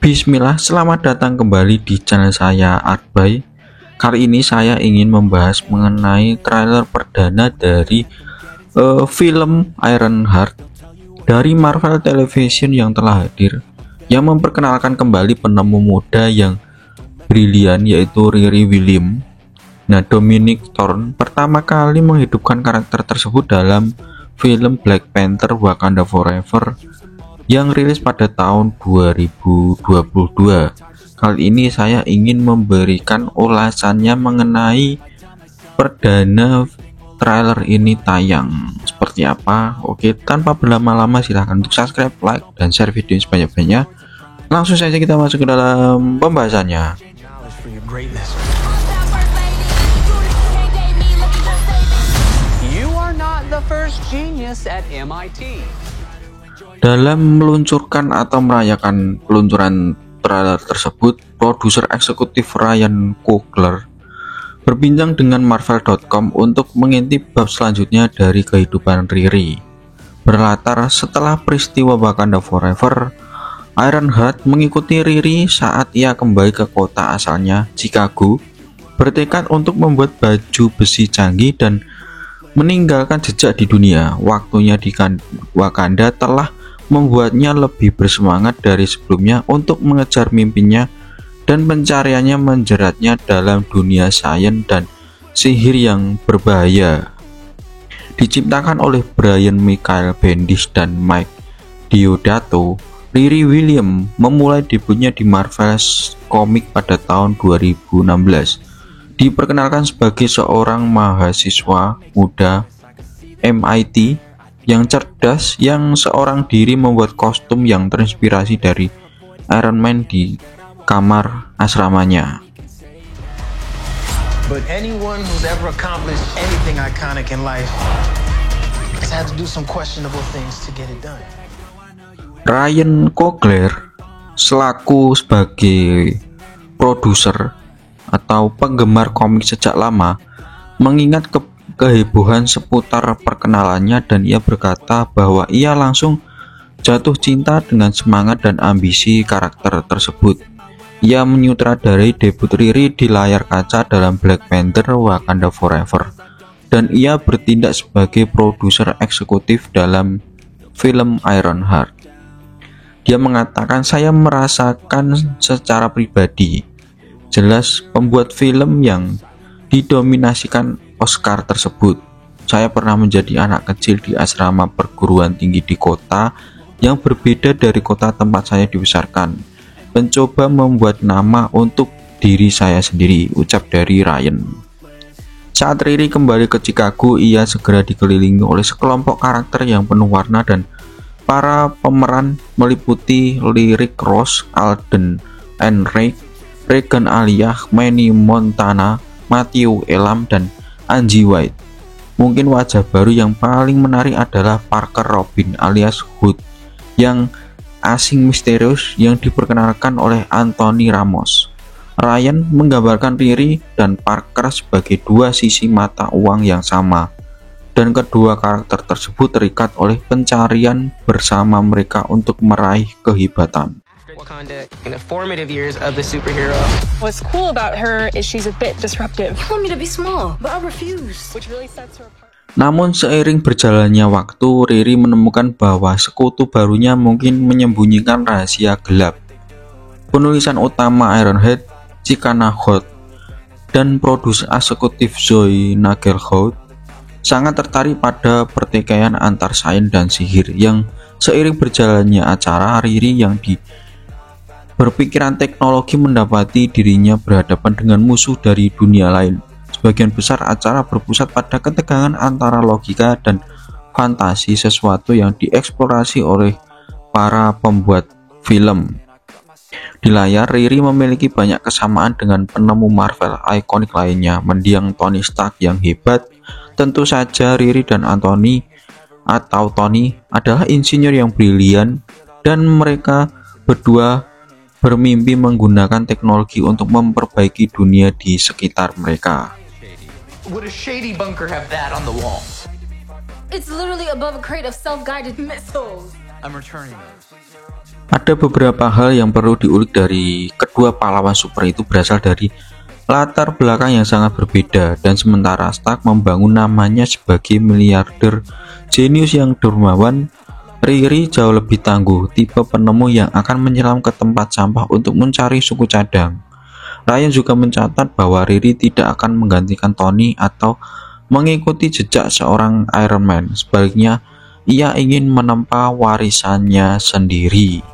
Bismillah, selamat datang kembali di channel saya Artby. Kali ini saya ingin membahas mengenai trailer perdana dari film Ironheart dari Marvel Television yang telah hadir, yang memperkenalkan kembali penemu muda yang brilian, yaitu Riri Williams. Nah, Dominic Thorne pertama kali menghidupkan karakter tersebut dalam film Black Panther Wakanda Forever yang rilis pada tahun 2022. Kali ini saya ingin memberikan ulasannya mengenai perdana trailer ini tayang seperti apa. Oke, tanpa berlama-lama silahkan untuk subscribe, like, dan share video ini sebanyak-banyaknya. Langsung saja kita masuk ke dalam pembahasannya. Dalam meluncurkan atau merayakan peluncuran trailer tersebut, produser eksekutif Ryan Coogler berbincang dengan Marvel.com untuk mengintip bab selanjutnya dari kehidupan Riri. Berlatar setelah peristiwa Wakanda Forever, Ironheart mengikuti Riri saat ia kembali ke kota asalnya, Chicago, bertekad untuk membuat baju besi canggih dan meninggalkan jejak di dunia. Waktunya di Wakanda telah membuatnya lebih bersemangat dari sebelumnya untuk mengejar mimpinya, dan pencariannya menjeratnya dalam dunia sains dan sihir yang berbahaya. Diciptakan oleh Brian Michael Bendis dan Mike Deodato, Riri Williams memulai debutnya di Marvel Comics pada tahun 2016. Diperkenalkan sebagai seorang mahasiswa muda MIT yang cerdas, yang seorang diri membuat kostum yang terinspirasi dari Iron Man di kamar asramanya. But anyone who's ever accomplished anything iconic in life has had to do some questionable things to get it done. Ryan Coogler selaku sebagai produser atau penggemar komik sejak lama mengingat kehebohan seputar perkenalannya, dan ia berkata bahwa ia langsung jatuh cinta dengan semangat dan ambisi karakter tersebut. Ia menyutradarai debut Riri di layar kaca dalam Black Panther Wakanda Forever, dan ia bertindak sebagai produser eksekutif dalam film Ironheart. Dia mengatakan, "Saya merasakan secara pribadi jelas pembuat film yang didominasikan Oscar tersebut. Saya pernah menjadi anak kecil di asrama perguruan tinggi di kota yang berbeda dari kota tempat saya dibesarkan, mencoba membuat nama untuk diri saya sendiri," ucap dari Ryan. Saat Riri kembali ke Chicago, ia segera dikelilingi oleh sekelompok karakter yang penuh warna, dan para pemeran meliputi Lyric Ross, Alden Ehrenreich, Regan Aliyah, Manny Montana, Matthew Elam, dan Angie White. Mungkin wajah baru yang paling menarik adalah Parker Robin alias Hood, yang asing misterius yang diperkenalkan oleh Anthony Ramos. Ryan menggambarkan Riri dan Parker sebagai dua sisi mata uang yang sama, dan kedua karakter tersebut terikat oleh pencarian bersama mereka untuk meraih kehebatan. Wakanda in the formative years of the superhero. What's cool about her is she's a bit disruptive. You want me to be small, but I refuse. Which really sets her apart. Namun seiring berjalannya waktu, Riri menemukan bahwa sekutu barunya mungkin menyembunyikan rahasia gelap. Penulisan utama Ironheart, Chicana Holt, dan produser eksekutif Zoe Nagelhout sangat tertarik pada pertikaian antar sains dan sihir, yang seiring berjalannya acara, Riri yang berpikiran teknologi mendapati dirinya berhadapan dengan musuh dari dunia lain. Sebagian besar acara berpusat pada ketegangan antara logika dan fantasi, sesuatu yang dieksplorasi oleh para pembuat film. Di layar, Riri memiliki banyak kesamaan dengan penemu Marvel ikonik lainnya. Mendiang Tony Stark yang hebat, tentu saja Riri dan Tony adalah insinyur yang brilian, dan mereka berdua bermimpi menggunakan teknologi untuk memperbaiki dunia di sekitar mereka. Would a shady bunker have that on the wall? It's literally above a crate of self-guided missiles. I'm returning those. Ada beberapa hal yang perlu diulik dari kedua pahlawan super itu berasal dari latar belakang yang sangat berbeda, dan sementara Stark membangun namanya sebagai miliarder jenius yang dermawan, Riri jauh lebih tangguh, tipe penemu yang akan menyelam ke tempat sampah untuk mencari suku cadang. Ryan juga mencatat bahwa Riri tidak akan menggantikan Tony atau mengikuti jejak seorang Iron Man. Sebaliknya, ia ingin menempa warisannya sendiri.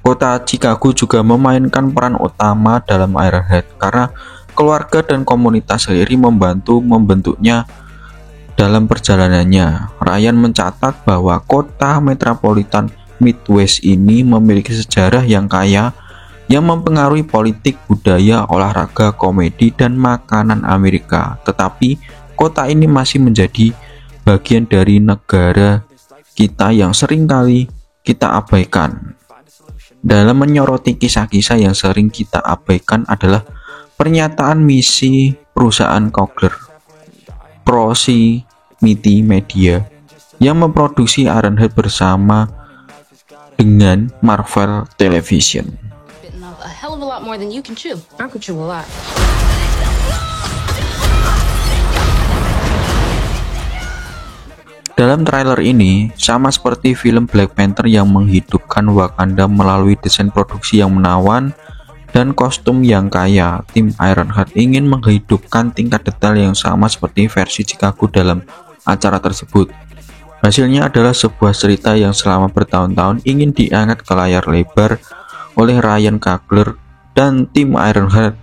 Kota Chicago juga memainkan peran utama dalam Ironheart karena keluarga dan komunitas Riri membantu membentuknya dalam perjalanannya. Ryan mencatat bahwa kota metropolitan Midwest ini memiliki sejarah yang kaya yang mempengaruhi politik, budaya, olahraga, komedi, dan makanan Amerika. Tetapi kota ini masih menjadi bagian dari negara kita yang seringkali kita abaikan. Dalam menyoroti kisah-kisah yang sering kita abaikan adalah pernyataan misi perusahaan Coogler, Proximity Media, yang memproduksi Ironheart bersama dengan Marvel Television. A hell of a lot more than you can chew. I could chew a lot. Dalam trailer ini, sama seperti film Black Panther yang menghidupkan Wakanda melalui desain produksi yang menawan dan kostum yang kaya, tim Ironheart ingin menghidupkan tingkat detail yang sama seperti versi Chicago dalam acara tersebut. Hasilnya adalah sebuah cerita yang selama bertahun-tahun ingin diangkat ke layar lebar oleh Ryan Coogler dan tim Ironheart.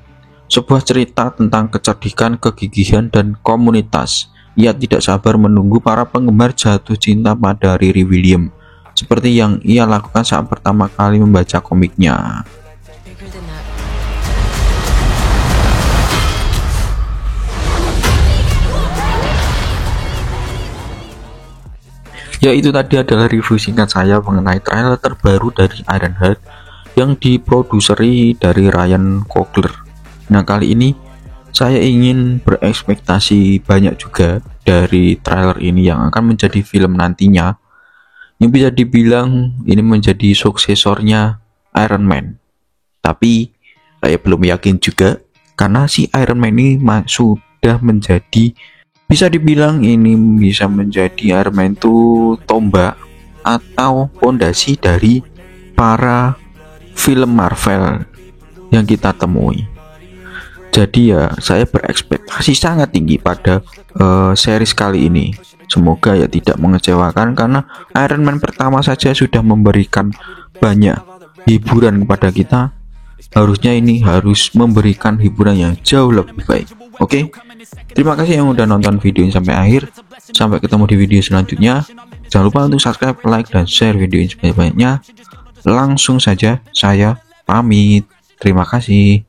Sebuah cerita tentang kecerdikan, kegigihan, dan komunitas. Ia tidak sabar menunggu para penggemar jatuh cinta pada Riri Williams, seperti yang ia lakukan saat pertama kali membaca komiknya. Ya, itu tadi adalah review singkat saya mengenai trailer terbaru dari Ironheart yang diproduseri dari Ryan Coogler. Nah, kali ini saya ingin berekspektasi banyak juga dari trailer ini yang akan menjadi film nantinya, yang bisa dibilang ini menjadi suksesornya Iron Man. Tapi saya belum yakin juga karena si Iron Man ini sudah menjadi, bisa dibilang ini bisa menjadi Iron Man itu tombak atau fondasi dari para film Marvel yang kita temui. Jadi ya, saya berekspektasi sangat tinggi pada series kali ini. Semoga ya tidak mengecewakan, karena Iron Man pertama saja sudah memberikan banyak hiburan kepada kita. Harusnya ini harus memberikan hiburan yang jauh lebih baik. Oke, terima kasih yang udah nonton video ini sampai akhir. Sampai ketemu di video selanjutnya. Jangan lupa untuk subscribe, like, dan share video ini sebanyak-banyaknya. Langsung saja saya pamit. Terima kasih.